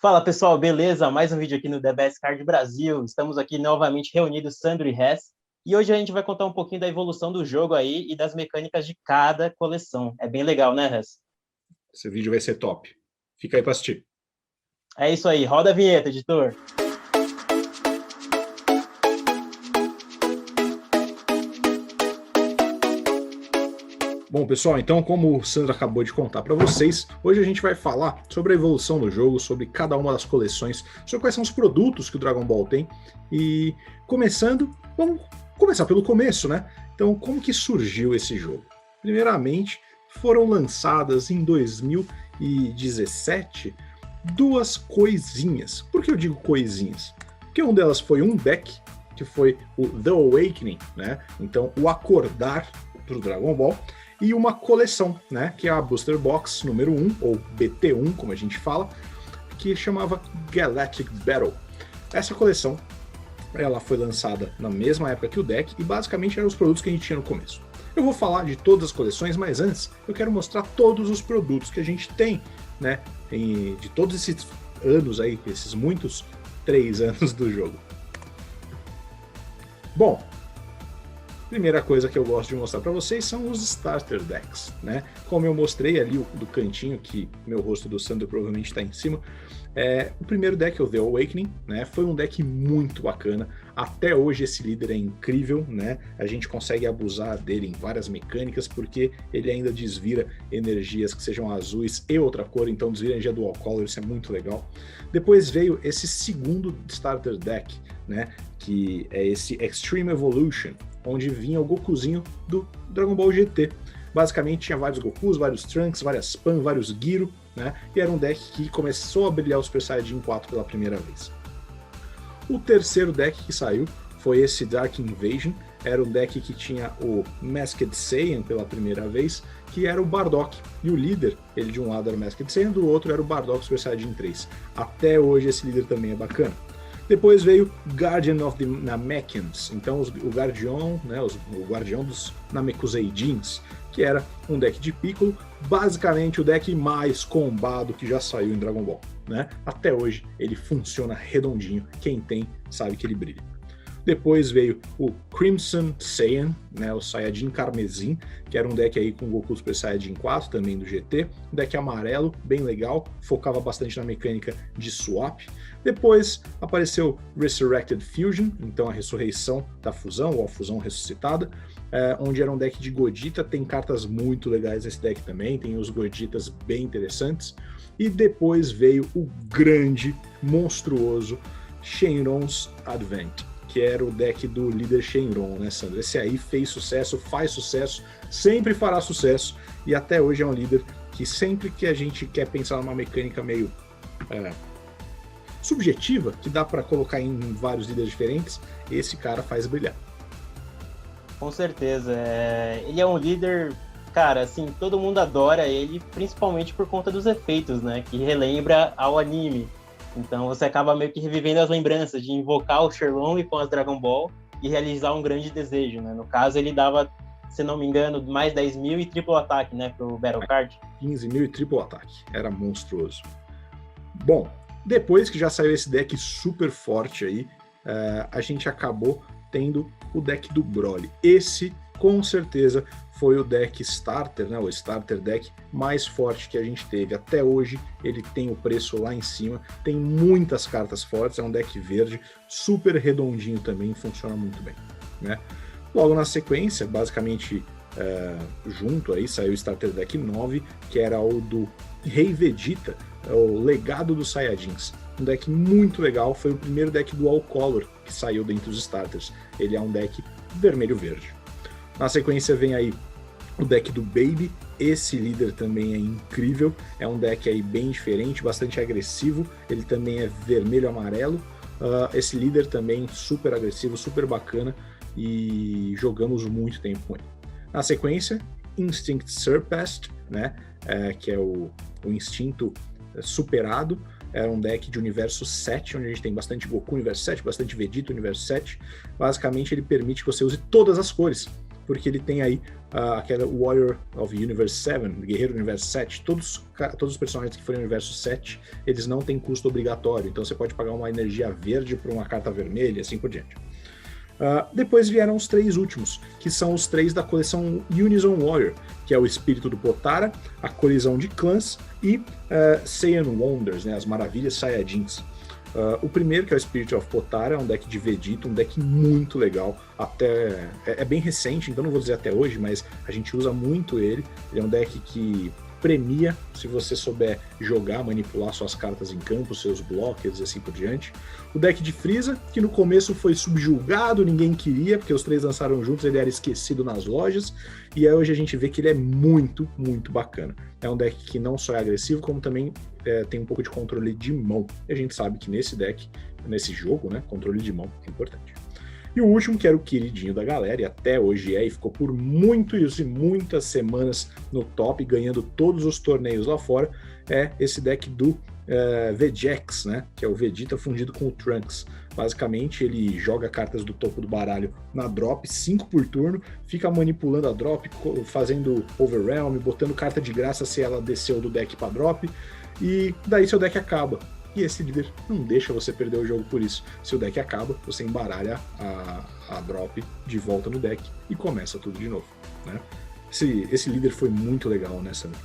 Fala pessoal, beleza? Mais um vídeo aqui no The Best Card Brasil. Estamos aqui novamente reunidos, Sandro e Hess. E hoje a gente vai contar um pouquinho da evolução do jogo aí e das mecânicas de cada coleção. É bem legal, né, Hess? Esse vídeo vai ser top. Fica aí para assistir. É isso aí, roda a vinheta, editor. Bom, pessoal, então como o Sandro acabou de contar para vocês, hoje a gente vai falar sobre a evolução do jogo, sobre cada uma das coleções, sobre quais são os produtos que o Dragon Ball tem. E vamos começar pelo começo, né? Então, como que surgiu esse jogo? Primeiramente, foram lançadas em 2017 duas coisinhas. Por que eu digo coisinhas? Porque uma delas foi um deck, que foi o The Awakening, né? Então, o acordar para o Dragon Ball. E uma coleção, né, que é a Booster Box número 1, ou BT1, como a gente fala, que chamava Galactic Battle. Essa coleção, ela foi lançada na mesma época que o deck, e basicamente eram os produtos que a gente tinha no começo. Eu vou falar de todas as coleções, mas antes eu quero mostrar todos os produtos que a gente tem, né, de todos esses anos aí, esses muitos 3 anos do jogo. Bom, primeira coisa que eu gosto de mostrar para vocês são os Starter Decks, né? Como eu mostrei ali do cantinho, que meu rosto do Sandro provavelmente está em cima, o primeiro deck é o The Awakening, né? Foi um deck muito bacana, até hoje esse líder é incrível, né? A gente consegue abusar dele em várias mecânicas, porque ele ainda desvira energias que sejam azuis e outra cor, então desvira energia Dual Color, isso é muito legal. Depois veio esse segundo Starter Deck, né? Que é esse Extreme Evolution, onde vinha o Gokuzinho do Dragon Ball GT. Basicamente tinha vários Gokus, vários Trunks, várias Pan, vários Gyro, né? E era um deck que começou a brilhar o Super Saiyajin 4 pela primeira vez. O terceiro deck que saiu foi esse Dark Invasion. Era um deck que tinha o Masked Saiyan pela primeira vez, que era o Bardock. E o líder, ele de um lado era o Masked Saiyan, do outro era o Bardock Super Saiyajin 3. Até hoje esse líder também é bacana. Depois veio Guardian of the Namekians, então o guardião, né, o guardião dos Namekuseidins, que era um deck de Piccolo, basicamente o deck mais combado que já saiu em Dragon Ball, né? Até hoje ele funciona redondinho, quem tem sabe que ele brilha. Depois veio o Crimson Saiyan, né, o Saiyajin Carmesim, que era um deck aí com Goku Super Saiyajin 4, também do GT, um deck amarelo, bem legal, focava bastante na mecânica de swap. Depois apareceu Resurrected Fusion, então a ressurreição da fusão, ou a fusão ressuscitada, onde era um deck de Godita, tem cartas muito legais nesse deck também, tem os Goditas bem interessantes. E depois veio o grande, monstruoso Shenron's Advent, que era o deck do líder Shenron, né, Sandro? Esse aí fez sucesso, faz sucesso, sempre fará sucesso, e até hoje é um líder que sempre que a gente quer pensar numa mecânica meio subjetiva, que dá para colocar em vários líderes diferentes, esse cara faz brilhar. Com certeza. Ele é um líder, cara, assim, todo mundo adora ele, principalmente por conta dos efeitos, né? Que relembra ao anime. Então você acaba meio que revivendo as lembranças de invocar o Shenron com as Dragon Ball e realizar um grande desejo, né? No caso, ele dava, se não me engano, mais 10 mil e triplo ataque, né? Pro Battle Card. 15 mil e triplo ataque. Era monstruoso. Bom, depois que já saiu esse deck super forte aí, a gente acabou tendo o deck do Broly. Esse, com certeza, foi o deck starter, né, o starter deck mais forte que a gente teve. Até hoje ele tem o preço lá em cima, tem muitas cartas fortes, é um deck verde, super redondinho também, funciona muito bem, né? Logo na sequência, basicamente junto aí, saiu o starter deck 9, que era o do Rei Vegeta, o legado dos Saiyajins. Um deck muito legal, foi o primeiro deck Dual Color que saiu dentre os starters. Ele é um deck vermelho-verde. Na sequência vem aí o deck do Baby, esse líder também é incrível, é um deck aí bem diferente, bastante agressivo, ele também é vermelho-amarelo, esse líder também super agressivo, super bacana, e jogamos muito tempo com ele. Na sequência, Instinct Surpassed, né, que é o instinto superado, é um deck de universo 7, onde a gente tem bastante Goku universo 7, bastante Vegeta universo 7, basicamente ele permite que você use todas as cores. porque ele tem aí aquela Warrior of Universe 7, Guerreiro Universo 7, todos os personagens que forem Universo 7, eles não têm custo obrigatório, então você pode pagar uma energia verde por uma carta vermelha, assim por diante. Depois vieram os 3 últimos, que são os 3 da coleção Unison Warrior, que é o Espírito do Potara, a Colisão de Clãs e Saiyan Wonders, né, as Maravilhas Saiyajins. O primeiro, que é o Spirit of Potara, é um deck de Vegeta, um deck muito legal, até é bem recente, então não vou dizer até hoje, mas a gente usa muito ele. Ele é um deck que premia se você souber jogar, manipular suas cartas em campo, seus blockers e assim por diante. O deck de Frieza, que no começo foi subjugado, ninguém queria, porque os 3 lançaram juntos, ele era esquecido nas lojas, e aí hoje a gente vê que ele é muito, muito bacana. É um deck que não só é agressivo, como também tem um pouco de controle de mão. E a gente sabe que nesse deck, nesse jogo, né, controle de mão é importante. E o último, que era o queridinho da galera, e até hoje e ficou por muitas e muitas semanas no top, ganhando todos os torneios lá fora, é esse deck do Vegex, né? Que é o Vegeta fundido com o Trunks. Basicamente, ele joga cartas do topo do baralho na drop, 5 por turno, fica manipulando a drop, fazendo overwhelm, botando carta de graça se ela desceu do deck para drop, e daí seu deck acaba. E esse líder não deixa você perder o jogo por isso. Se o deck acaba, você embaralha a drop de volta no deck e começa tudo de novo, né? Esse líder foi muito legal, né, Sandro?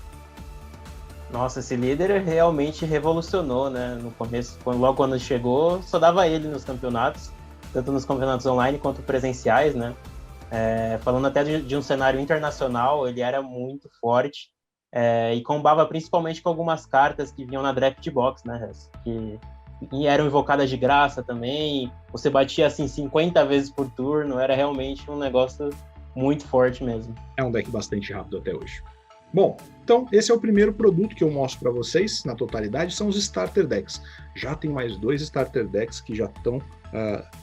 Nossa, esse líder realmente revolucionou, né? No começo, logo quando chegou, só dava ele nos campeonatos, tanto nos campeonatos online quanto presenciais, né? Falando até de um cenário internacional, ele era muito forte. E combava principalmente com algumas cartas que vinham na draft box, né, que eram invocadas de graça também, você batia assim 50 vezes por turno, era realmente um negócio muito forte mesmo. É um deck bastante rápido até hoje. Bom, então esse é o primeiro produto que eu mostro para vocês, na totalidade, são os Starter Decks. Já tem mais 2 Starter Decks que já estão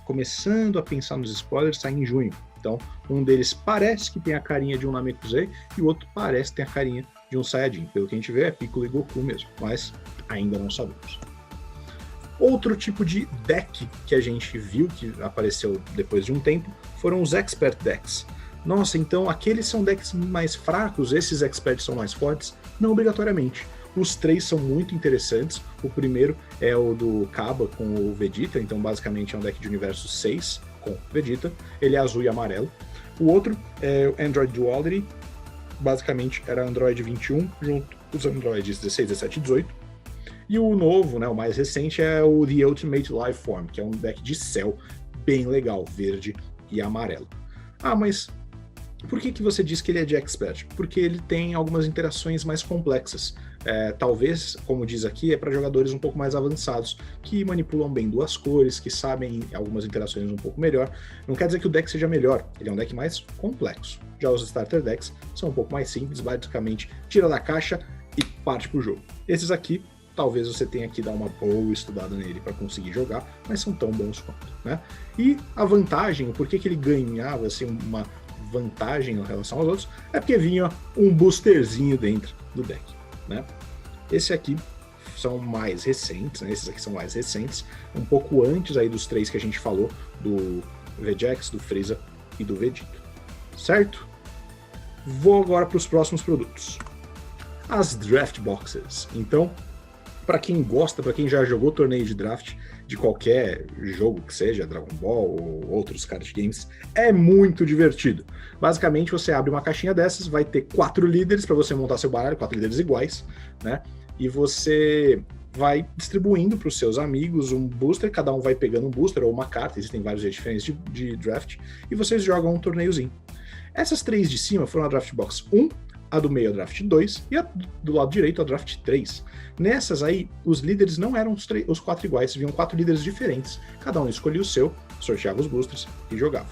começando a pensar nos spoilers, saem em junho. Então, um deles parece que tem a carinha de um Namekusei e o outro parece que tem a carinha de um Saiyajin. Pelo que a gente vê, é Piccolo e Goku mesmo, mas ainda não sabemos. Outro tipo de deck que a gente viu, que apareceu depois de um tempo, foram os Expert Decks. Nossa, então aqueles são decks mais fracos, esses Experts são mais fortes? Não obrigatoriamente. Os 3 são muito interessantes. O primeiro é o do Kaba com o Vegeta, então basicamente é um deck de universo 6 com Vegeta. Ele é azul e amarelo. O outro é o Android Duality, basicamente era Android 21 junto com os Androids 16, 17 e 18. E o novo, né, o mais recente, é o The Ultimate Lifeform, que é um deck de céu bem legal, verde e amarelo. Ah, mas por que você diz que ele é de Expert? Porque ele tem algumas interações mais complexas. Talvez, como diz aqui, é para jogadores um pouco mais avançados, que manipulam bem 2 cores, que sabem algumas interações um pouco melhor. Não quer dizer que o deck seja melhor, ele é um deck mais complexo. Já os Starter Decks são um pouco mais simples, basicamente tira da caixa e parte pro jogo. Esses aqui, talvez você tenha que dar uma boa estudada nele para conseguir jogar, mas são tão bons quanto, né? E a vantagem, por que ele ganhava assim, uma vantagem em relação aos outros, é porque vinha um boosterzinho dentro do deck, né? Esse aqui são mais recentes, né? Esses aqui são mais recentes, um pouco antes aí dos 3 que a gente falou, do Vegex, do Frieza e do Vegeta, certo? Vou agora para os próximos produtos. As Draft Boxes. Então, para quem gosta, para quem já jogou torneio de draft de qualquer jogo que seja, Dragon Ball ou outros card games, é muito divertido. Basicamente, você abre uma caixinha dessas, vai ter 4 líderes para você montar seu baralho, 4 líderes iguais, né? E você vai distribuindo para os seus amigos um booster, cada um vai pegando um booster ou uma carta, existem vários jeitos diferentes de draft, e vocês jogam um torneiozinho. Essas 3 de cima foram a Draft Box 1, a do meio a Draft 2 e a do lado direito a Draft 3. Nessas aí, os líderes não eram os 4 iguais, vinham 4 líderes diferentes. Cada um escolhia o seu, sorteava os boosters e jogava.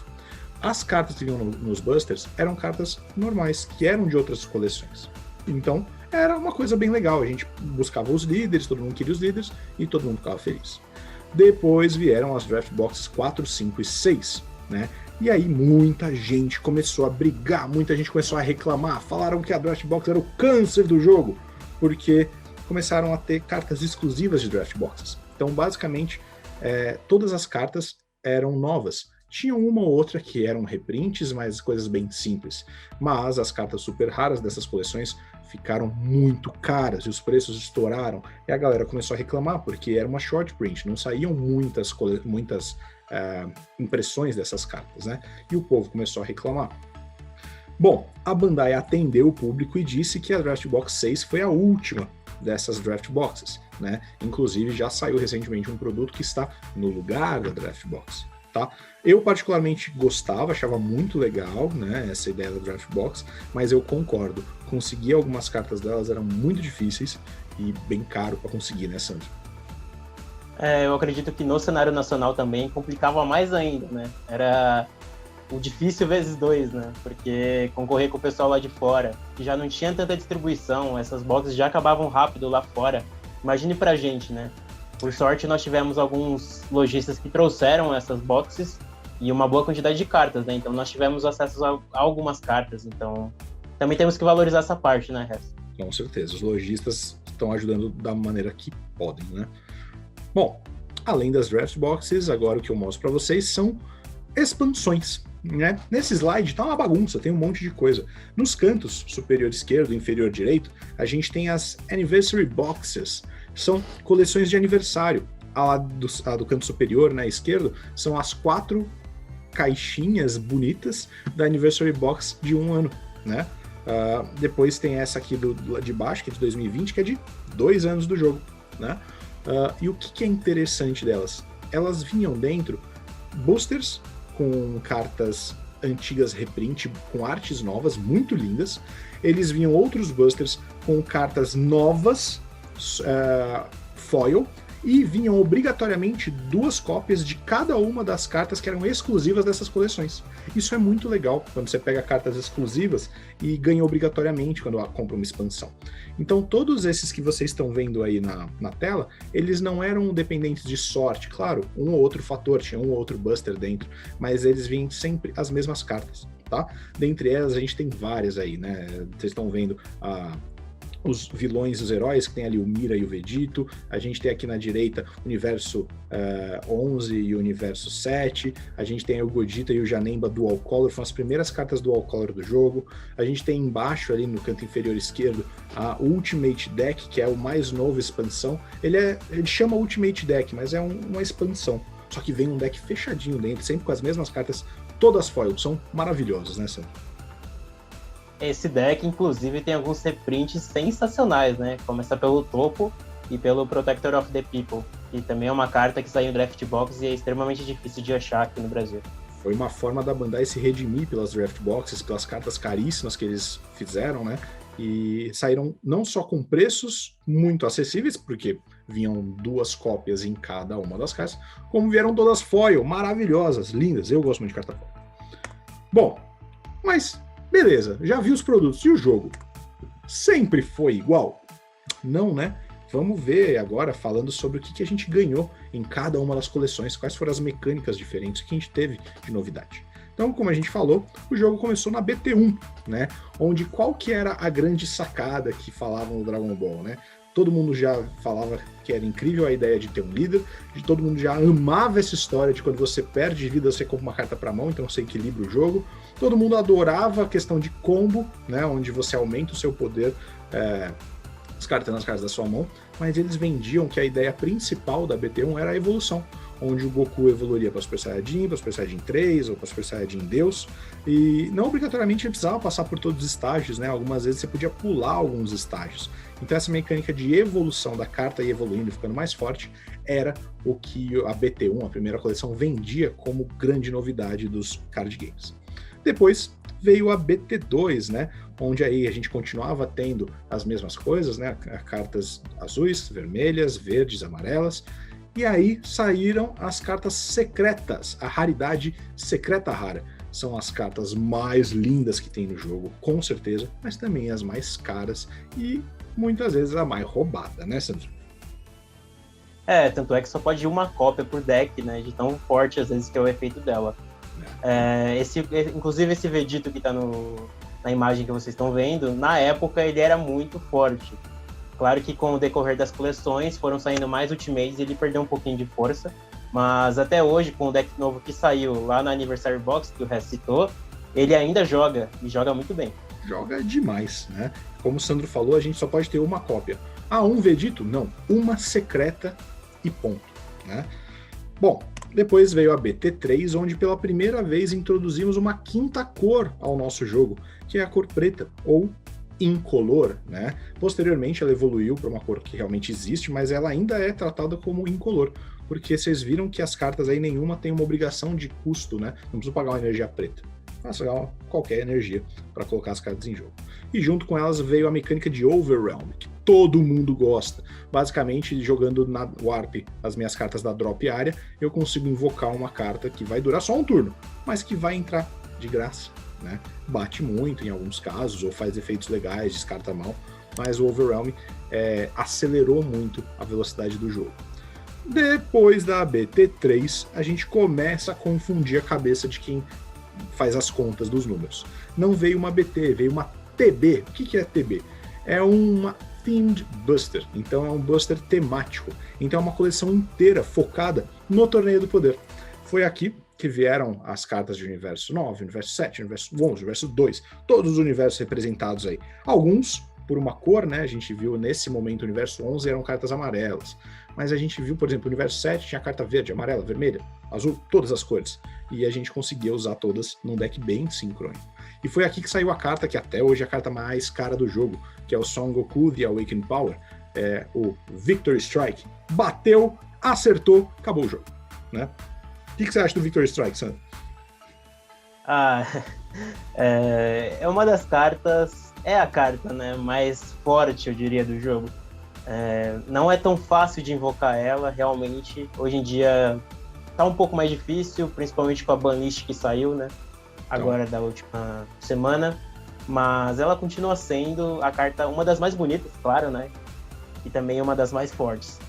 As cartas que vinham nos boosters eram cartas normais, que eram de outras coleções. Então, era uma coisa bem legal, a gente buscava os líderes, todo mundo queria os líderes e todo mundo ficava feliz. Depois vieram as Draft Boxes 4, 5 e 6, né? E aí muita gente começou a brigar, muita gente começou a reclamar, falaram que a Draft Box era o câncer do jogo, porque começaram a ter cartas exclusivas de Draft Boxes. Então, basicamente, todas as cartas eram novas, Tinha uma ou outra que eram reprints, mas coisas bem simples. Mas as cartas super raras dessas coleções ficaram muito caras e os preços estouraram. E a galera começou a reclamar, porque era uma short print, não saíam muitas impressões dessas cartas, né? E o povo começou a reclamar. Bom, a Bandai atendeu o público e disse que a Draft Box 6 foi a última dessas Draft Boxes, né? Inclusive já saiu recentemente um produto que está no lugar da Draft Box, tá? Eu particularmente gostava, achava muito legal, né, essa ideia da Draft Box, mas eu concordo, conseguir algumas cartas delas eram muito difíceis e bem caro para conseguir, né, Sandro? Eu acredito que no cenário nacional também complicava mais ainda, né? Era o difícil vezes 2, né? Porque concorrer com o pessoal lá de fora, que já não tinha tanta distribuição, essas boxes já acabavam rápido lá fora. Imagine pra gente, né? Por sorte, nós tivemos alguns lojistas que trouxeram essas boxes e uma boa quantidade de cartas, né? Então, nós tivemos acesso a algumas cartas. Então, também temos que valorizar essa parte, né, Rez? Com certeza, os lojistas estão ajudando da maneira que podem, né? Bom, além das Draft Boxes, agora o que eu mostro para vocês são expansões, né? Nesse slide tá uma bagunça, tem um monte de coisa. Nos cantos superior esquerdo e inferior direito, a gente tem as Anniversary Boxes, são coleções de aniversário. A do canto superior, né, esquerdo, são as 4 caixinhas bonitas da Anniversary Box de 1 ano, né? Depois tem essa aqui de baixo, que é de 2020, que é de 2 anos do jogo, né? E o que é interessante delas? Elas vinham dentro boosters com cartas antigas reprint, com artes novas, muito lindas. Eles vinham outros boosters com cartas novas, foil, e vinham obrigatoriamente 2 cópias de cada uma das cartas que eram exclusivas dessas coleções. Isso é muito legal, quando você pega cartas exclusivas e ganha obrigatoriamente quando compra uma expansão. Então todos esses que vocês estão vendo aí na tela, eles não eram dependentes de sorte, claro, um ou outro fator, tinha um ou outro buster dentro, mas eles vinham sempre as mesmas cartas, tá? Dentre elas a gente tem várias aí, né? Vocês estão vendo os vilões e os heróis, que tem ali o Mira e o Vegito. A gente tem aqui na direita o universo 11 e o universo 7. A gente tem o Gogeta e o Janemba Dual Color, foram as primeiras cartas Dual Color do jogo. A gente tem embaixo, ali no canto inferior esquerdo, a Ultimate Deck, que é o mais novo expansão. Ele chama Ultimate Deck, mas é uma expansão. Só que vem um deck fechadinho dentro, sempre com as mesmas cartas, todas foil. São maravilhosas, né, Sam? Esse deck, inclusive, tem alguns reprints sensacionais, né? Começa pelo Topo e pelo Protector of the People, que também é uma carta que saiu em Draft Box e é extremamente difícil de achar aqui no Brasil. Foi uma forma da Bandai se redimir pelas Draft Boxes, pelas cartas caríssimas que eles fizeram, né? E saíram não só com preços muito acessíveis, porque vinham 2 cópias em cada uma das cartas, como vieram todas foil, maravilhosas, lindas. Eu gosto muito de carta foil. Bom, mas beleza, já vi os produtos. E o jogo? Sempre foi igual? Não, né? Vamos ver agora, falando sobre o que a gente ganhou em cada uma das coleções, quais foram as mecânicas diferentes que a gente teve de novidade. Então, como a gente falou, o jogo começou na BT1, né? Onde qual que era a grande sacada que falavam no Dragon Ball, né? Todo mundo já falava que era incrível a ideia de ter um líder, todo mundo já amava essa história de quando você perde vida, você compra uma carta para mão, então você equilibra o jogo. Todo mundo adorava a questão de combo, né, onde você aumenta o seu poder descartando as cartas da sua mão, mas eles vendiam que a ideia principal da BT1 era a evolução, onde o Goku evoluiria para Super Saiyajin, para Super Saiyajin 3 ou para Super Saiyajin Deus, e não obrigatoriamente ele precisava passar por todos os estágios, né? Algumas vezes você podia pular alguns estágios. Então essa mecânica de evolução da carta e evoluindo e ficando mais forte era o que a BT1, a primeira coleção, vendia como grande novidade dos card games. Depois veio a BT2, né? Onde aí a gente continuava tendo as mesmas coisas, né? Cartas azuis, vermelhas, verdes, amarelas. E aí saíram as cartas secretas, a raridade secreta rara. São as cartas mais lindas que tem no jogo, com certeza, mas também as mais caras e muitas vezes a mais roubada, né, Sandro? Tanto é que só pode ir uma cópia por deck, né? De tão forte às vezes que é o efeito dela. Inclusive esse Vegito que tá na imagem que vocês estão vendo, na época ele era muito forte. Claro que com o decorrer das coleções foram saindo mais Ultimates e ele perdeu um pouquinho de força, Mas até hoje, com o deck novo que saiu lá na Anniversary Box, que o Rez citou, ele ainda joga, e joga muito bem. Joga demais, né? Como o Sandro falou, a gente só pode ter uma cópia. Ah, um Vegito? Não, uma secreta e ponto, né? Bom, depois veio a BT3, onde pela primeira vez introduzimos uma quinta cor ao nosso jogo, que é a cor preta, ou incolor, né? Posteriormente ela evoluiu para uma cor que realmente existe, mas ela ainda é tratada como incolor, porque vocês viram que as cartas aí nenhuma tem uma obrigação de custo, né? Não precisa pagar uma energia preta. Faça qualquer energia para colocar as cartas em jogo. E junto com elas veio a mecânica de Overwhelm, que todo mundo gosta. Basicamente, jogando na Warp as minhas cartas da drop área, eu consigo invocar uma carta que vai durar só um turno, mas que vai entrar de graça, né? Bate muito em alguns casos, ou faz efeitos legais, descarta mal, mas o Overwhelm acelerou muito a velocidade do jogo. Depois da BT3, a gente começa a confundir a cabeça de quem faz as contas dos números. Não veio uma BT, veio uma TB. O que é TB? É uma Themed Buster, então é um Buster temático. Então é uma coleção inteira focada no Torneio do Poder. Foi aqui que vieram as cartas de Universo 9, Universo 7, Universo 11, Universo 2, todos os universos representados aí. Alguns por uma cor, né? A gente viu nesse momento o Universo 11 eram cartas amarelas, mas a gente viu, por exemplo, o Universo 7 tinha carta verde, amarela, vermelha, azul, todas as cores. E a gente conseguia usar todas num deck bem sincrônico. E foi aqui que saiu a carta que até hoje é a carta mais cara do jogo, que é o Son Goku The Awakened Power, o Victory Strike. Bateu, acertou, acabou o jogo, né? O que você acha do Victory Strike, Sandro? É uma das cartas, é a carta, né, mais forte, eu diria, do jogo. Não é tão fácil de invocar ela, realmente. Hoje em dia tá um pouco mais difícil, principalmente com a banlist que saiu, né? Agora da última semana. Mas ela continua sendo a carta, uma das mais bonitas, claro, né? E também uma das mais fortes.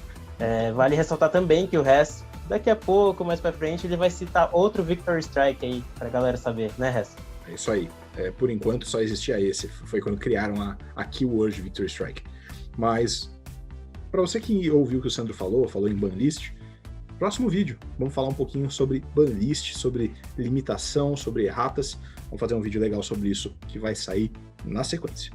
Vale ressaltar também que o Rez, daqui a pouco, mais pra frente, ele vai citar outro Victory Strike aí, pra galera saber, né, Rez? É isso aí. Por enquanto só existia esse. Foi quando criaram a Keyword Victory Strike. Mas, para você que ouviu o que o Sandro falou em banlist, próximo vídeo, vamos falar um pouquinho sobre banlist, sobre limitação, sobre erratas. Vamos fazer um vídeo legal sobre isso que vai sair na sequência.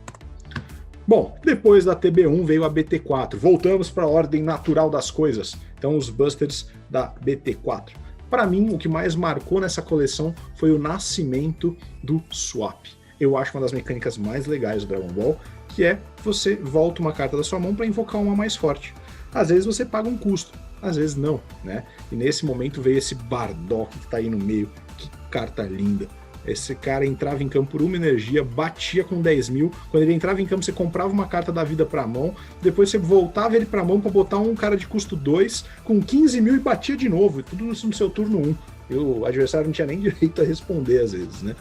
Bom, depois da TB1 veio a BT4. Voltamos para a ordem natural das coisas. Então, os busters da BT4. Para mim, o que mais marcou nessa coleção foi o nascimento do swap. Eu acho uma das mecânicas mais legais do Dragon Ball, que é você volta uma carta da sua mão para invocar uma mais forte. Às vezes você paga um custo, às vezes não, né? E nesse momento veio esse Bardock que tá aí no meio. Que carta linda. Esse cara entrava em campo por uma energia, batia com 10 mil. Quando ele entrava em campo, você comprava uma carta da vida pra mão. Depois você voltava ele pra mão pra botar um cara de custo 2 com 15 mil e batia de novo. Tudo isso no seu turno 1. E o adversário não tinha nem direito a responder às vezes, né?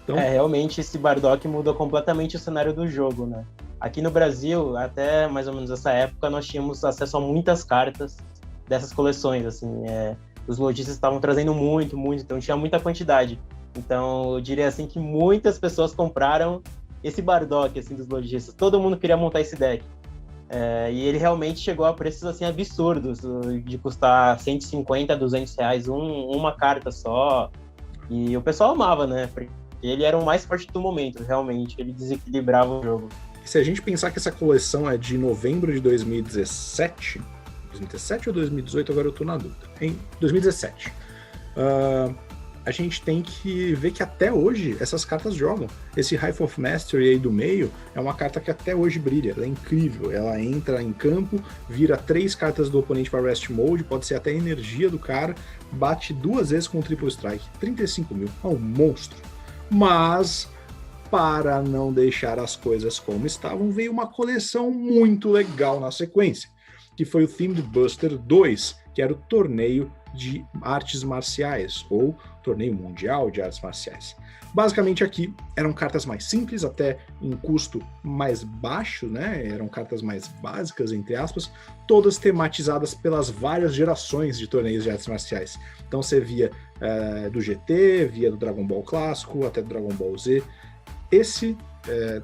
Então... realmente esse Bardock muda completamente o cenário do jogo, né? Aqui no Brasil, até mais ou menos essa época, nós tínhamos acesso a muitas cartas dessas coleções, assim, os lojistas estavam trazendo muito, então tinha muita quantidade. Então, eu diria assim que muitas pessoas compraram esse Bardock, assim, dos lojistas. Todo mundo queria montar esse deck. E ele realmente chegou a preços, assim, absurdos, de custar 150, 200 reais uma carta só. E o pessoal amava, né? Porque ele era o mais forte do momento, realmente. Ele desequilibrava o jogo. Se a gente pensar que essa coleção é de novembro de 2017... 2017 ou 2018, agora eu tô na dúvida. Em 2017. A gente tem que ver que até hoje essas cartas jogam. Esse Hive of Mastery aí do meio é uma carta que até hoje brilha. Ela é incrível. Ela entra em campo, vira 3 cartas do oponente para Rest Mode, pode ser até a energia do cara, bate 2 vezes com o Triple Strike. 35 mil. É um monstro. Mas, para não deixar as coisas como estavam, veio uma coleção muito legal na sequência, que foi o Themed Buster 2, que era o torneio de artes marciais, ou torneio mundial de artes marciais. Basicamente aqui eram cartas mais simples, até em custo mais baixo, né? Eram cartas mais básicas, entre aspas, todas tematizadas pelas várias gerações de torneios de artes marciais. Então você via do GT, via do Dragon Ball clássico, até do Dragon Ball Z. Esse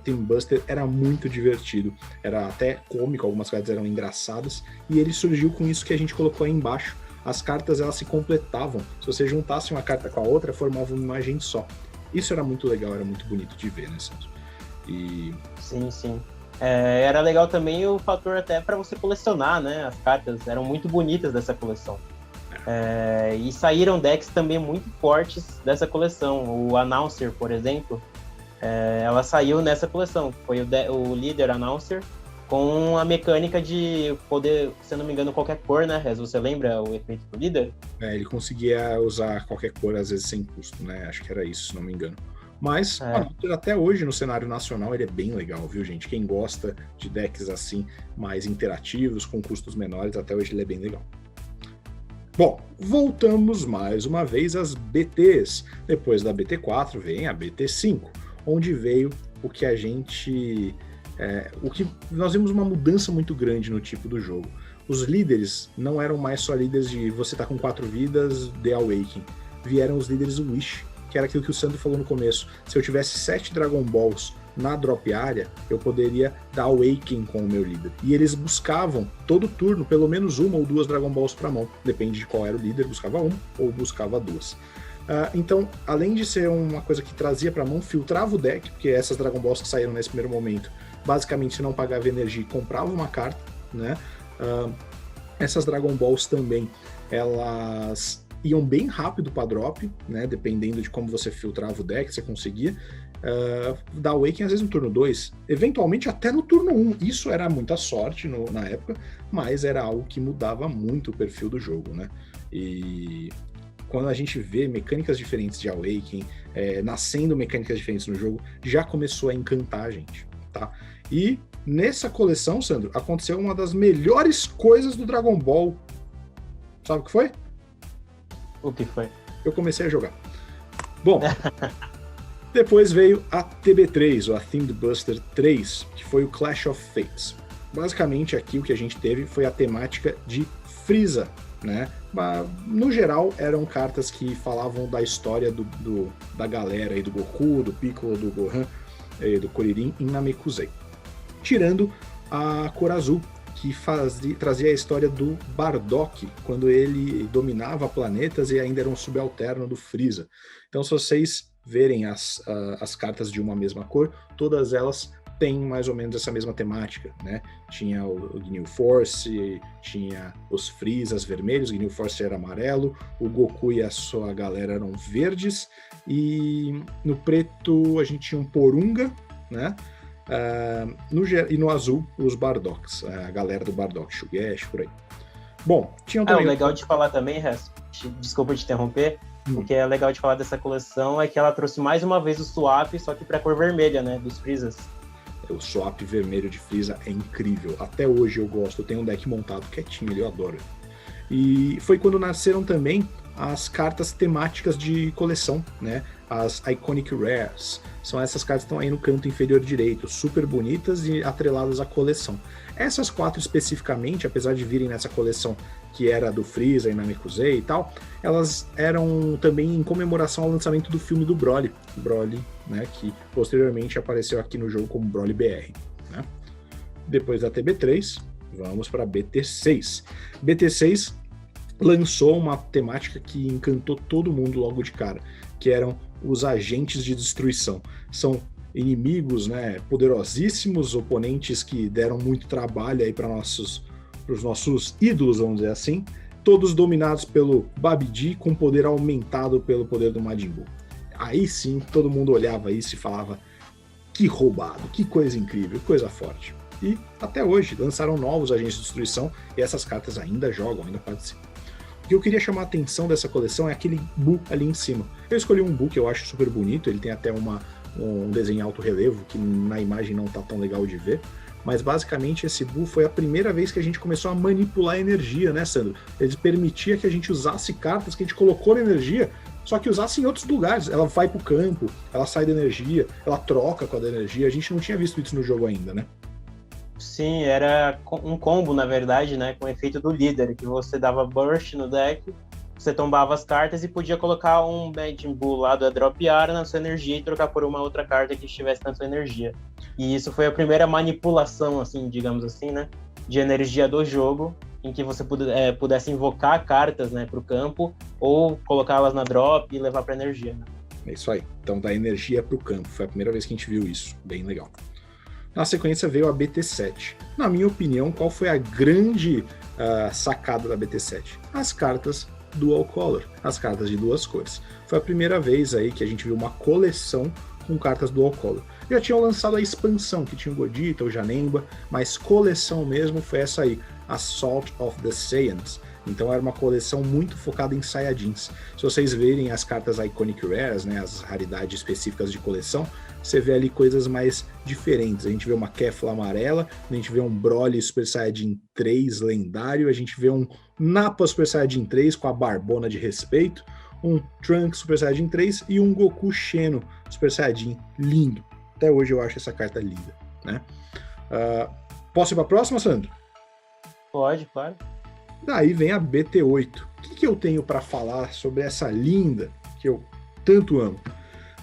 Themed Buster era muito divertido, era até cômico, algumas cartas eram engraçadas, e ele surgiu com isso que a gente colocou aí embaixo, as cartas elas se completavam. Se você juntasse uma carta com a outra, formava uma imagem só. Isso era muito legal, era muito bonito de ver, né, Sandro? E... Sim, sim. Era legal também o fator até para você colecionar, né? As cartas eram muito bonitas dessa coleção. E saíram decks também muito fortes dessa coleção. O Announcer, por exemplo, ela saiu nessa coleção. Foi o líder Announcer com a mecânica de poder, se eu não me engano, qualquer cor, né? Você lembra o efeito do líder? ele conseguia usar qualquer cor, às vezes sem custo, né? Acho que era isso, se não me engano. Mas até hoje no cenário nacional ele é bem legal, viu, gente? Quem gosta de decks assim, mais interativos, com custos menores, até hoje ele é bem legal. Bom, voltamos mais uma vez às BTs. Depois da BT4 vem a BT5, onde veio o que a gente... nós vimos uma mudança muito grande no tipo do jogo. Os líderes não eram mais só líderes de você tá com 4 vidas, The Awakening. Vieram os líderes do Wish, que era aquilo que o Sandro falou no começo. Se eu tivesse 7 Dragon Balls na drop área, eu poderia dar Awakening com o meu líder. E eles buscavam, todo turno, pelo menos 1 ou 2 Dragon Balls para mão. Depende de qual era o líder, buscava 1 ou buscava 2. Então, além de ser uma coisa que trazia para mão, filtrava o deck, porque essas Dragon Balls que saíram nesse primeiro momento, basicamente você não pagava energia e comprava uma carta, né? Essas Dragon Balls também, elas iam bem rápido para drop, né? Dependendo de como você filtrava o deck, você conseguia dar Awakening às vezes no turno 2, eventualmente até no turno 1. Isso era muita sorte na época, mas era algo que mudava muito o perfil do jogo, né? E quando a gente vê mecânicas diferentes de Awakening, nascendo mecânicas diferentes no jogo, já começou a encantar a gente, tá? E nessa coleção, Sandro, aconteceu uma das melhores coisas do Dragon Ball. Sabe o que foi? O que foi? Eu comecei a jogar. Bom, depois veio a TB3, ou a Themed Buster 3, que foi o Clash of Fates. Basicamente, aqui o que a gente teve foi a temática de Frieza, né? No geral, eram cartas que falavam da história da galera aí, do Goku, do Piccolo, do Gohan, do Kuririn em Namekusei. Tirando a cor azul, que trazia a história do Bardock, quando ele dominava planetas e ainda era um subalterno do Frieza. Então, se vocês verem as cartas de uma mesma cor, todas elas têm mais ou menos essa mesma temática, né? Tinha o Ginyu Force, tinha os Friezas vermelhos, o Ginyu Force era amarelo, o Goku e a sua galera eram verdes, e no preto a gente tinha um Porunga, né? E no azul, os Bardocks, a galera do Bardock, Shugesh, por aí. Bom, tinha também... o legal de falar também, Res, desculpa te interromper, o que é legal de falar dessa coleção é que ela trouxe mais uma vez o swap, só que pra cor vermelha, né, dos Friezas. O swap vermelho de Frieza é incrível, até hoje eu gosto, eu tenho um deck montado quietinho, eu adoro. E foi quando nasceram também as cartas temáticas de coleção, né? As Iconic Rares. São essas cartas que estão aí no canto inferior direito, super bonitas e atreladas à coleção. Essas 4 especificamente, apesar de virem nessa coleção que era do Frieza e Namekusei e tal, elas eram também em comemoração ao lançamento do filme do Broly, né? Que posteriormente apareceu aqui no jogo como Broly BR, né? Depois da TB3, vamos para BT6. BT6 lançou uma temática que encantou todo mundo logo de cara, que eram os agentes de destruição. São inimigos, né, poderosíssimos, oponentes que deram muito trabalho aí para os nossos ídolos, vamos dizer assim, todos dominados pelo Babidi, com poder aumentado pelo poder do Majin Buu. Aí sim, todo mundo olhava isso e falava: que roubado, que coisa incrível, coisa forte. E até hoje lançaram novos agentes de destruição e essas cartas ainda jogam, ainda participam. O que eu queria chamar a atenção dessa coleção é aquele Buu ali em cima. Eu escolhi um Buu que eu acho super bonito, ele tem até um desenho alto relevo, que na imagem não tá tão legal de ver, mas basicamente esse Buu foi a primeira vez que a gente começou a manipular a energia, né, Sandro? Ele permitia que a gente usasse cartas que a gente colocou na energia, só que usasse em outros lugares. Ela vai pro campo, ela sai da energia, ela troca com a da energia. A gente não tinha visto isso no jogo ainda, né? Sim, era um combo, na verdade, né, com o efeito do líder, que você dava burst no deck, você tombava as cartas e podia colocar um Majin Buu lá da Drop Area na sua energia e trocar por uma outra carta que estivesse na sua energia. E isso foi a primeira manipulação, assim, digamos assim, né, de energia do jogo, em que você pudesse invocar cartas, né, para o campo, ou colocá-las na drop e levar para energia. Né? É isso aí. Então dá energia para o campo. Foi a primeira vez que a gente viu isso. Bem legal. Na sequência veio a BT7. Na minha opinião, qual foi a grande sacada da BT7? As cartas Dual Color, as cartas de duas cores. Foi a primeira vez aí que a gente viu uma coleção com cartas Dual Color. Já tinham lançado a expansão, que tinha o Godita, o Janemba, mas coleção mesmo foi essa aí, Assault of the Saiyans. Então era uma coleção muito focada em Saiyajins. Se vocês verem as cartas Iconic Rares, né, as raridades específicas de coleção, você vê ali coisas mais diferentes. A gente vê uma Kefla amarela, a gente vê um Broly Super Saiyajin 3 lendário, a gente vê um Nappa Super Saiyajin 3 com a barbona de respeito, um Trunks Super Saiyajin 3 e um Goku Xeno Super Saiyajin lindo. Até hoje eu acho essa carta linda, né? Posso ir para a próxima, Sandro? Pode, claro. Daí vem a BT8. O que eu tenho para falar sobre essa linda que eu tanto amo?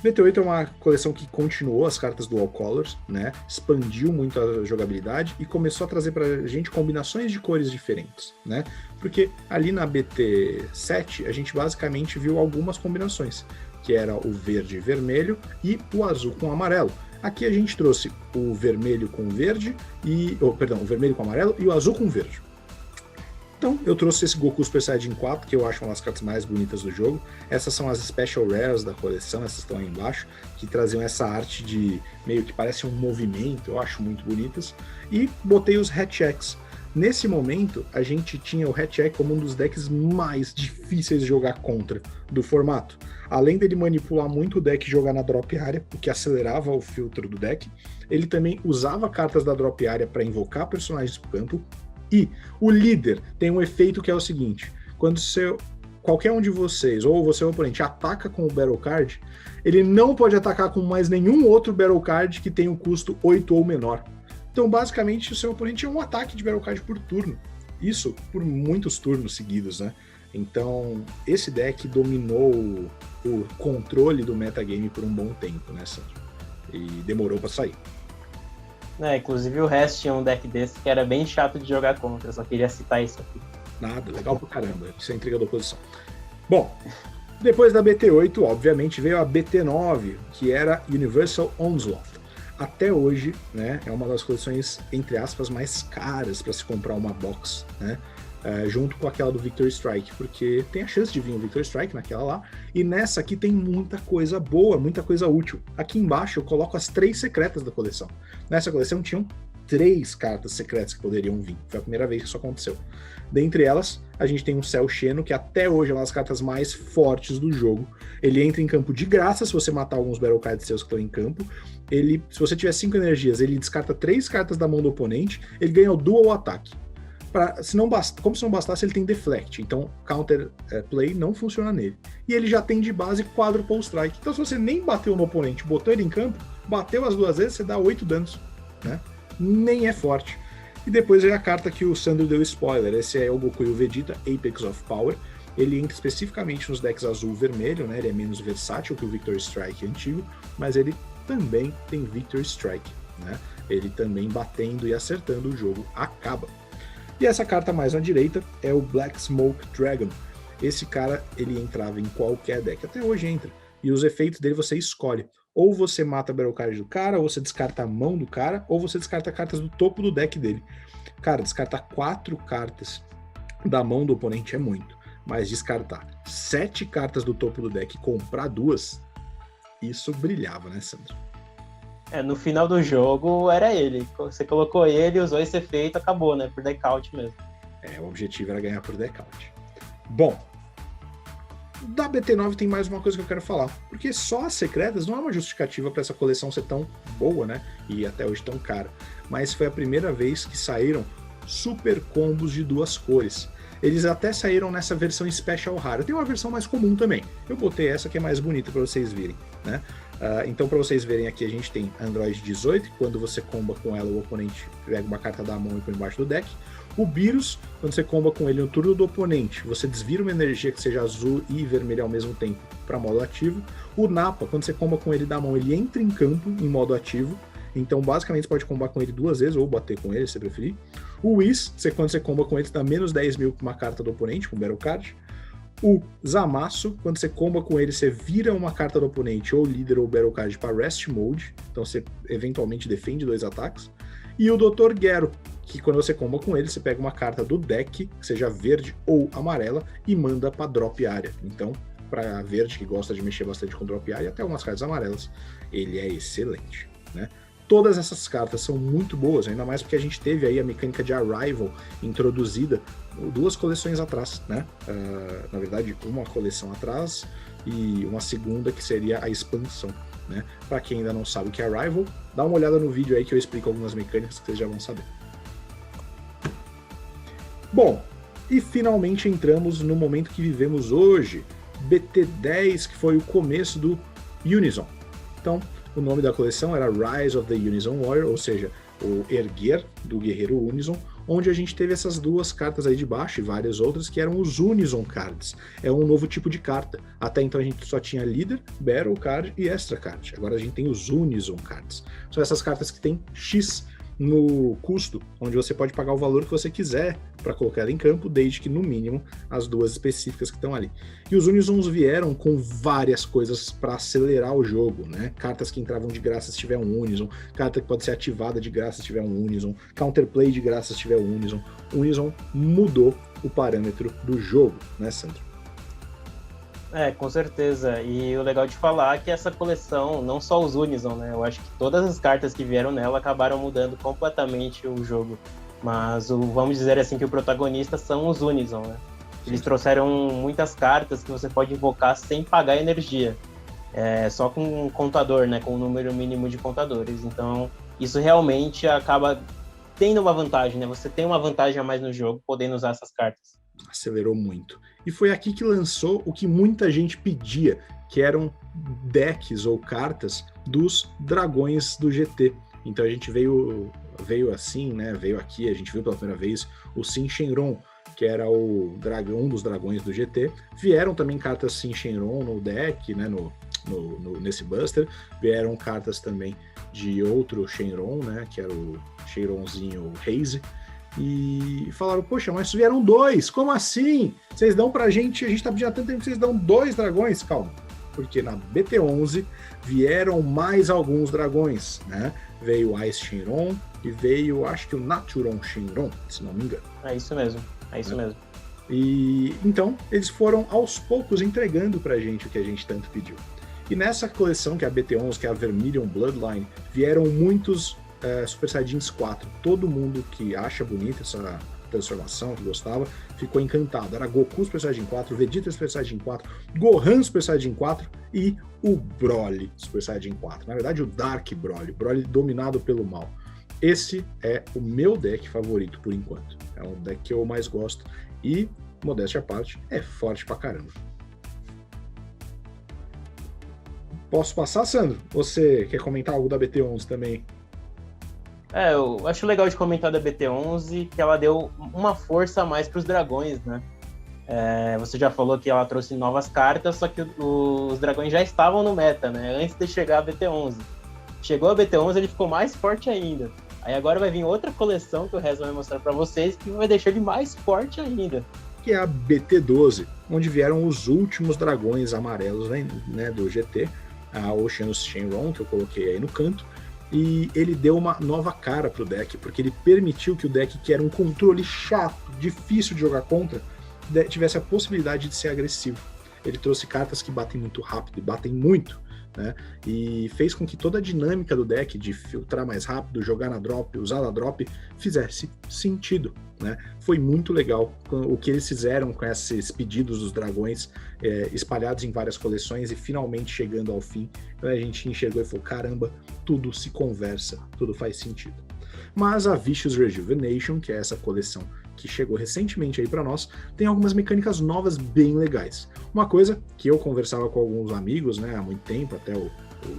BT8 é uma coleção que continuou as cartas Dual Colors, né? Expandiu muito a jogabilidade e começou a trazer pra gente combinações de cores diferentes, né? Porque ali na BT7 a gente basicamente viu algumas combinações, que era o verde e vermelho e o azul com amarelo. Aqui a gente trouxe o vermelho com verde o vermelho com amarelo e o azul com verde. Então, eu trouxe esse Goku Super Saiyajin 4, que eu acho uma das cartas mais bonitas do jogo. Essas são as Special Rares da coleção, essas estão aí embaixo, que traziam essa arte de meio que parece um movimento, eu acho muito bonitas. E botei os Hatcheks. Nesse momento, a gente tinha o Hatchek como um dos decks mais difíceis de jogar contra do formato. Além dele manipular muito o deck e jogar na drop área, o que acelerava o filtro do deck, ele também usava cartas da drop área para invocar personagens para o campo. E o líder tem um efeito que é o seguinte: quando qualquer um de vocês, ou você ou o oponente, ataca com o Battle Card, ele não pode atacar com mais nenhum outro Battle Card que tenha um custo 8 ou menor. Então, basicamente, o seu oponente é um ataque de Battle Card por turno. Isso por muitos turnos seguidos, né? Então, esse deck dominou o controle do metagame por um bom tempo, né, Sandro? E demorou para sair. Inclusive o Rest tinha um deck desse que era bem chato de jogar contra, eu só queria citar isso aqui. Nada, legal pra caramba, isso é intriga da oposição. Bom, depois da BT8, obviamente, veio a BT9, que era Universal Onslaught. Até hoje, né, é uma das coleções, entre aspas, mais caras para se comprar uma box, né? Junto com aquela do Victory Strike, porque tem a chance de vir o Victory Strike naquela lá, e nessa aqui tem muita coisa boa, muita coisa útil. Aqui embaixo eu coloco as 3 secretas da coleção. Nessa coleção tinham 3 cartas secretas que poderiam vir, foi a primeira vez que isso aconteceu. Dentre elas, a gente tem um Cell Xeno, que até hoje é uma das cartas mais fortes do jogo. Ele entra em campo de graça se você matar alguns Battle Cards seus que estão em campo. Se você tiver 5 energias, ele descarta 3 cartas da mão do oponente, ele ganha o Dual Ataque. Como se não bastasse, ele tem Deflect, então Counter Play não funciona nele. E ele já tem de base Quadruple Strike. Então se você nem bateu no oponente, botou ele em campo, bateu as 2 vezes, você dá 8 danos, né? Nem é forte. E depois é a carta que o Sandro deu spoiler, esse é o Goku e o Vegeta, Apex of Power. Ele entra especificamente nos decks azul-vermelho, né? Ele é menos versátil que o Victory Strike antigo, mas ele também tem Victory Strike, né? Ele também batendo e acertando o jogo acaba. E essa carta mais na direita é o Black Smoke Dragon. Esse cara, ele entrava em qualquer deck, até hoje entra. E os efeitos dele você escolhe. Ou você mata a Battle Card do cara, ou você descarta a mão do cara, ou você descarta cartas do topo do deck dele. Cara, descartar 4 cartas da mão do oponente é muito. Mas descartar 7 cartas do topo do deck e comprar 2, isso brilhava, né, Sandro? No final do jogo era ele. Você colocou ele, usou esse efeito, acabou, né? Por decaute mesmo. O objetivo era ganhar por decaute. Bom, da BT9 tem mais uma coisa que eu quero falar. Porque só as secretas não é uma justificativa para essa coleção ser tão boa, né? E até hoje tão cara. Mas foi a primeira vez que saíram super combos de 2 cores. Eles até saíram nessa versão Special Rare. Tem uma versão mais comum também. Eu botei essa que é mais bonita para vocês verem, né? Então, para vocês verem aqui, a gente tem Android 18, quando você comba com ela, o oponente pega uma carta da mão e põe embaixo do deck. O Beerus, quando você comba com ele no turno do oponente, você desvira uma energia que seja azul e vermelha ao mesmo tempo para modo ativo. O Nappa, quando você comba com ele da mão, ele entra em campo em modo ativo. Então, basicamente, você pode combar com ele 2 vezes ou bater com ele, se você preferir. O Whis, quando você comba com ele, dá menos 10 mil com uma carta do oponente, com Battle Card. O Zamasu, quando você comba com ele, você vira uma carta do oponente, ou líder ou Battle Card, para Rest Mode, então você eventualmente defende 2 ataques. E o Dr. Gero, que quando você comba com ele, você pega uma carta do deck, seja verde ou amarela, e manda para drop área. Então, para verde, que gosta de mexer bastante com drop área, até algumas cartas amarelas, ele é excelente, né? Todas essas cartas são muito boas, ainda mais porque a gente teve aí a mecânica de Arrival introduzida 2 coleções atrás, né? Na verdade, uma coleção atrás e uma segunda que seria a expansão, né? Para quem ainda não sabe o que é Arrival, dá uma olhada no vídeo aí que eu explico algumas mecânicas que vocês já vão saber. Bom, e finalmente entramos no momento que vivemos hoje, BT10, que foi o começo do Unison. Então, o nome da coleção era Rise of the Unison Warrior, ou seja, o erguer do guerreiro Unison, onde a gente teve essas 2 cartas aí de baixo e várias outras que eram os Unison Cards. É um novo tipo de carta. Até então a gente só tinha Leader, Battle Card e Extra Card. Agora a gente tem os Unison Cards. São essas cartas que tem X no custo, onde você pode pagar o valor que você quiser para colocar ela em campo, desde que no mínimo as 2 específicas que estão ali. E os Unisons vieram com várias coisas para acelerar o jogo, né? Cartas que entravam de graça se tiver um Unison, carta que pode ser ativada de graça se tiver um Unison, Counterplay de graça se tiver um Unison. O Unison mudou o parâmetro do jogo, né, Sandro? Com certeza. E o legal de falar é que essa coleção, não só os Unison, né? Eu acho que todas as cartas que vieram nela acabaram mudando completamente o jogo. Mas vamos dizer assim que o protagonista são os Unison, né? Eles trouxeram muitas cartas que você pode invocar sem pagar energia. Só com um contador, né? Com um número mínimo de contadores. Então, isso realmente acaba tendo uma vantagem, né? Você tem uma vantagem a mais no jogo podendo usar essas cartas. Acelerou muito. E foi aqui que lançou o que muita gente pedia, que eram decks ou cartas dos dragões do GT. Então a gente veio assim, né? Veio aqui, a gente viu pela primeira vez o Sin Shenron, que era o dragão, um dos dragões do GT. Vieram também cartas Sin Shenron no deck, né? Nesse Buster. Vieram cartas também de outro Shenron, né? Que era o Shenronzinho Haze. E falaram, poxa, mas vieram 2, como assim? Vocês dão pra gente, a gente tá pedindo há tanto tempo que vocês dão 2 dragões? Calma, porque na BT11 vieram mais alguns dragões, né? Veio o Ice Shenron e veio, acho que o Naturon Shenron, se não me engano. É isso mesmo, mesmo. E então, eles foram aos poucos entregando pra gente o que a gente tanto pediu. E nessa coleção, que é a BT11, que é a Vermilion Bloodline, vieram muitos Super Saiyajins 4. Todo mundo que acha bonita essa transformação, que gostava, ficou encantado. Era Goku Super Saiyajin 4, Vegeta Super Saiyajin 4, Gohan Super Saiyajin 4 e o Broly Super Saiyajin 4. Na verdade, o Dark Broly, Broly dominado pelo mal. Esse é o meu deck favorito por enquanto. É um deck que eu mais gosto e, modéstia à parte, é forte pra caramba. Posso passar, Sandro? Você quer comentar algo da BT11 também? Eu acho legal de comentar da BT11 que ela deu uma força a mais para os dragões, né? Você já falou que ela trouxe novas cartas, só que os dragões já estavam no meta, né? Antes de chegar a BT11. Chegou a BT11, ele ficou mais forte ainda. Aí agora vai vir outra coleção que o Rez vai mostrar para vocês que vai deixar ele mais forte ainda. Que é a BT12, onde vieram os últimos dragões amarelos, né, do GT, a Oceanus Shenron, que eu coloquei aí no canto. E ele deu uma nova cara pro deck, porque ele permitiu que o deck, que era um controle chato, difícil de jogar contra, tivesse a possibilidade de ser agressivo. Ele trouxe cartas que batem muito rápido, e batem muito, né? E fez com que toda a dinâmica do deck, de filtrar mais rápido, jogar na drop, usar na drop, fizesse sentido, né? Foi muito legal o que eles fizeram com esses pedidos dos dragões espalhados em várias coleções e finalmente chegando ao fim. Então a gente enxergou e falou, caramba, tudo se conversa, tudo faz sentido. Mas a Vicious Rejuvenation, que é essa coleção que chegou recentemente aí para nós, tem algumas mecânicas novas bem legais. Uma coisa que eu conversava com alguns amigos, né, há muito tempo, até o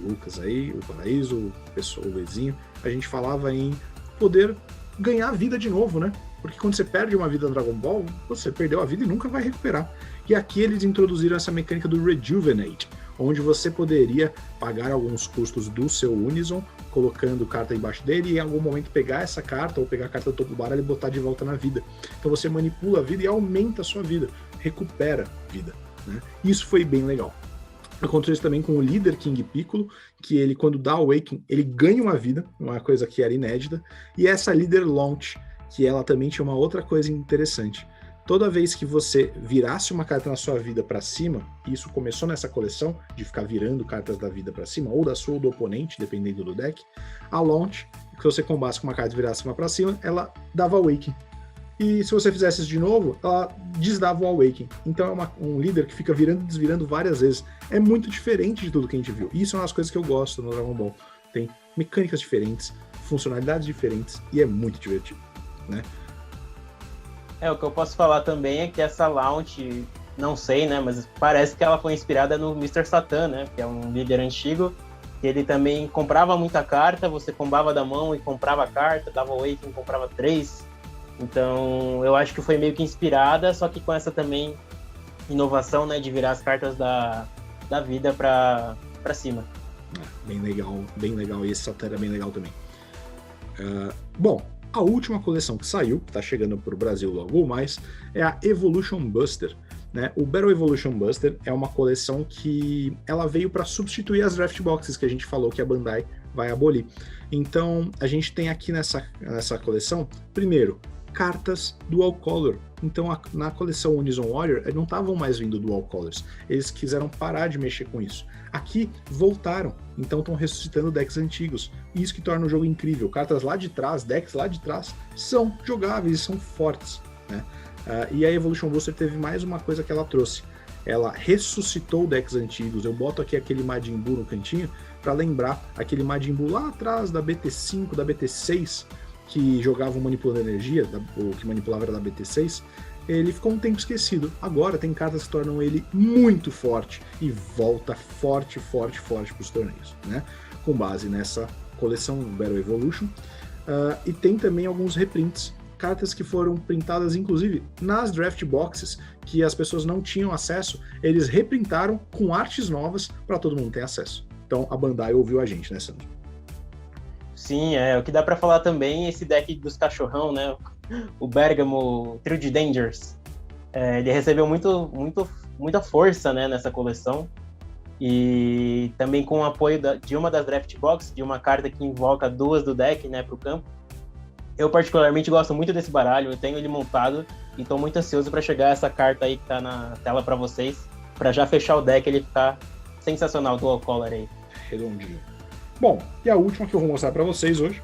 Lucas aí, o Paraíso, o Lezinho, a gente falava em poder ganhar vida de novo, né? Porque quando você perde uma vida no Dragon Ball, você perdeu a vida e nunca vai recuperar. E aqui eles introduziram essa mecânica do Rejuvenate, onde você poderia pagar alguns custos do seu Unison, colocando carta embaixo dele, e em algum momento pegar essa carta, ou pegar a carta do topo do baralho e botar de volta na vida. Então você manipula a vida e aumenta a sua vida, recupera vida, né? Isso foi bem legal. Aconteceu isso também com o líder King Piccolo, que ele, quando dá Awaken, ele ganha uma vida, uma coisa que era inédita, e essa líder Launch, que ela também tinha uma outra coisa interessante. Toda vez que você virasse uma carta na sua vida para cima, e isso começou nessa coleção, de ficar virando cartas da vida para cima, ou da sua ou do oponente, dependendo do deck, a Launch, que você combasse com uma carta e virasse uma para cima, ela dava Awaken. E se você fizesse isso de novo, ela desdava o Awaken. Então é um líder que fica virando e desvirando várias vezes. É muito diferente de tudo que a gente viu. Isso é uma das coisas que eu gosto no Dragon Ball. Tem mecânicas diferentes, funcionalidades diferentes, e é muito divertido, né? O que eu posso falar também é que essa Launch, não sei, né, mas parece que ela foi inspirada no Mr. Satan, né, que é um líder antigo, que ele também comprava muita carta, você combava da mão e comprava a carta, dava Awaken e comprava 3. Então, eu acho que foi meio que inspirada, só que com essa também inovação, né, de virar as cartas da vida pra cima. Bem legal. E esse Satan é bem legal também. Bom, a última coleção que saiu, que tá chegando pro Brasil logo mais, é a Evolution Buster, né? O Battle Evolution Buster é uma coleção que ela veio para substituir as Draft Boxes que a gente falou que a Bandai vai abolir. Então, a gente tem aqui nessa coleção, primeiro, cartas Dual Color. Então, na coleção Unison Warrior, não estavam mais vindo Dual Colors. Eles quiseram parar de mexer com isso. Aqui, voltaram. Então, estão ressuscitando decks antigos. Isso que torna o jogo incrível. Cartas lá de trás, decks lá de trás, são jogáveis e são fortes, né? E a Evolution Booster teve mais uma coisa que ela trouxe. Ela ressuscitou decks antigos. Eu boto aqui aquele Majin Buu no cantinho para lembrar aquele Majin Buu lá atrás da BT5, da BT6, que jogavam manipulando energia, o que manipulava era da BT6, ele ficou um tempo esquecido. Agora tem cartas que tornam ele muito forte e volta forte para os torneios, né? Com base nessa coleção Battle Evolution. E tem também alguns reprints, cartas que foram printadas inclusive nas draft boxes, que as pessoas não tinham acesso, eles reprintaram com artes novas para todo mundo ter acesso. Então a Bandai ouviu a gente, né, Sandro? Sim, o que dá pra falar também é esse deck dos cachorrão, né? O Bergamo Trio de Dangers. Ele recebeu muita força, né, nessa coleção. E também com o apoio de uma das Draft Box, de uma carta que invoca 2 do deck, né, pro campo. Eu particularmente gosto muito desse baralho, eu tenho ele montado e tô muito ansioso para chegar essa carta aí que tá na tela para vocês, para já fechar o deck e ele ficar sensacional, Dual Color aí. Redondinho. Bom, e a última que eu vou mostrar para vocês hoje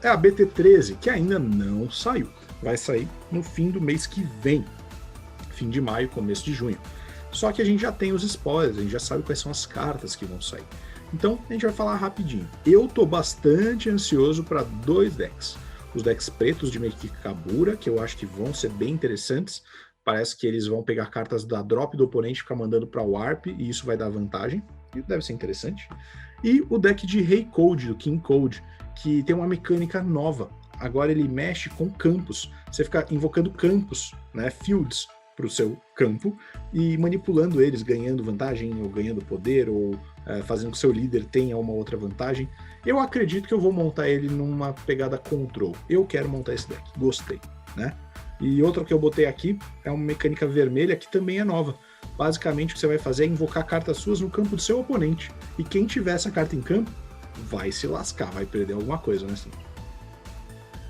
é a BT13, que ainda não saiu. Vai sair no fim do mês que vem, fim de maio, começo de junho. Só que a gente já tem os spoilers, a gente já sabe quais são as cartas que vão sair. Então, a gente vai falar rapidinho. Eu tô bastante ansioso para 2 decks. Os decks pretos de Mekikabura, que eu acho que vão ser bem interessantes. Parece que eles vão pegar cartas da drop do oponente e ficar mandando para o Warp, e isso vai dar vantagem. E deve ser interessante. E o deck de Rei Code, do King Code, que tem uma mecânica nova. Agora ele mexe com campos. Você fica invocando campos, né, fields, para o seu campo e manipulando eles, ganhando vantagem, ou ganhando poder, ou fazendo com que o seu líder tenha uma outra vantagem. Eu acredito que eu vou montar ele numa pegada control. Eu quero montar esse deck. Gostei, né? E outra que eu botei aqui é uma mecânica vermelha que também é nova. Basicamente o que você vai fazer é invocar cartas suas no campo do seu oponente. E quem tiver essa carta em campo vai se lascar, vai perder alguma coisa, né?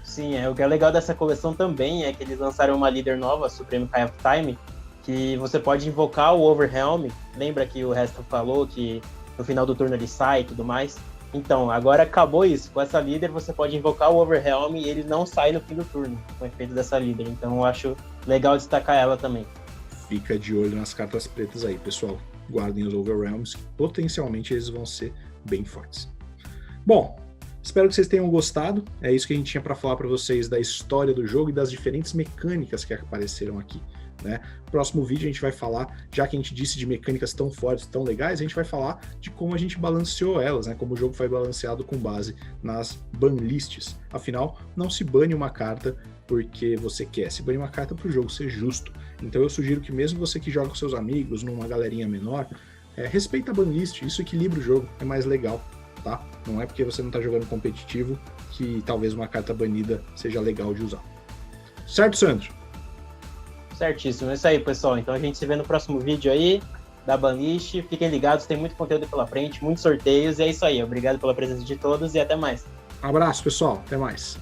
Sim, o que é legal dessa coleção também é que eles lançaram uma líder nova, Supreme Kai of Time, que você pode invocar o Overhelm. Lembra que o resto falou que no final do turno ele sai e tudo mais? Então, agora acabou isso. Com essa líder você pode invocar o Overhelm e ele não sai no fim do turno, com o efeito dessa líder. Então eu acho legal destacar ela também. Fica de olho nas cartas pretas aí, pessoal. Guardem os Overwhelms, que potencialmente eles vão ser bem fortes. Bom, espero que vocês tenham gostado. É isso que a gente tinha para falar para vocês da história do jogo e das diferentes mecânicas que apareceram aqui, né? Próximo vídeo a gente vai falar, já que a gente disse de mecânicas tão fortes, tão legais, a gente vai falar de como a gente balanceou elas, né? Como o jogo foi balanceado com base nas banlists. Afinal, não se bane uma carta porque você quer, se bane uma carta para o jogo ser justo. Então eu sugiro que mesmo você que joga com seus amigos, numa galerinha menor, respeita a banlist, isso equilibra o jogo, é mais legal, tá? Não é porque você não tá jogando competitivo que talvez uma carta banida seja legal de usar. Certo, Sandro? Certíssimo, é isso aí, pessoal. Então a gente se vê no próximo vídeo aí da Banlist. Fiquem ligados, tem muito conteúdo pela frente, muitos sorteios, e é isso aí. Obrigado pela presença de todos e até mais. Abraço, pessoal. Até mais.